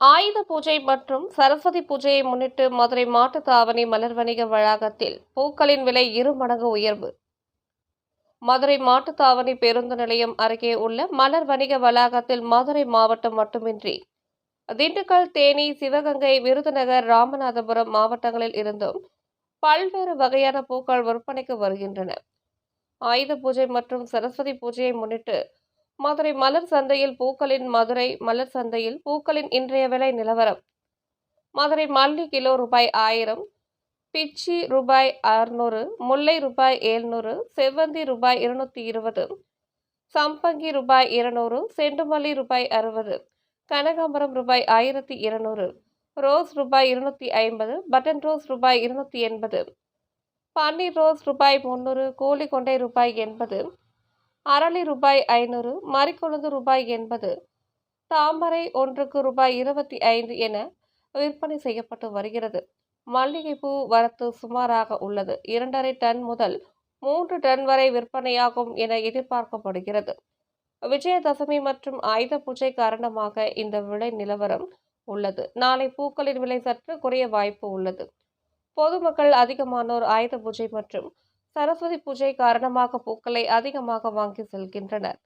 ஆயுத பூஜை மற்றும் சரஸ்வதி பூஜையை முன்னிட்டு மதுரை மாட்டுத்தாவணி மலர் வணிக வளாகத்தில் பூக்களின் விலை 2 மடங்கு உயர்வு. மதுரை மாட்டுத்தாவணி பேருந்து நிலையம் அருகே உள்ள மலர் வணிக வளாகத்தில் மதுரை மாவட்டம் மட்டுமின்றி திண்டுக்கல், தேனி, சிவகங்கை, விருதுநகர், ராமநாதபுரம் மாவட்டங்களில் இருந்தும் பல்வேறு வகையான பூக்கள் விற்பனைக்கு வருகின்றன. ஆயுத பூஜை மற்றும் சரஸ்வதி பூஜையை முன்னிட்டு மதுரை மலர் சந்தையில் மதுரை மலர் சந்தையில் பூக்களின் இன்றைய விலை நிலவரம். மதுரை மல்லி கிலோ ரூபாய் 1000, பிச்சி ரூபாய் 600, முல்லை ரூபாய் 700, செவ்வந்தி ரூபாய் 220, சம்பங்கி ரூபாய் 200, செண்டுமல்லி ரூபாய் 60, கனகாம்பரம் ரூபாய் 1200, ரோஸ் ரூபாய் 250, பட்டன் ரோஸ் ரூபாய் 280, பன்னீர் ரோஸ் ரூபாய் 300, கோழிக்கொண்டை ரூபாய் 80, அரளி ரூபாய் 500, மரிக்கொழுந்து ரூபாய் 80, தாமரை ஒன்றுக்கு ரூபாய் 25 என விற்பனை செய்யப்பட்டு வருகிறது. மல்லிகைப்பூ வரத்து சுமாராக உள்ளது. 2.5 டன் முதல் 3 டன் வரை விற்பனையாகும் என எதிர்பார்க்கப்படுகிறது. விஜயதசமி மற்றும் ஆயுத பூஜை காரணமாக இந்த விலை நிலவரம் உள்ளது. நாளை பூக்களின் விலை சற்று குறைய வாய்ப்பு உள்ளது. பொதுமக்கள் அதிகமானோர் ஆயுத பூஜை மற்றும் சரஸ்வதி பூஜை காரணமாக பூக்களை அதிகமாக வாங்கி செல்கின்றனர்.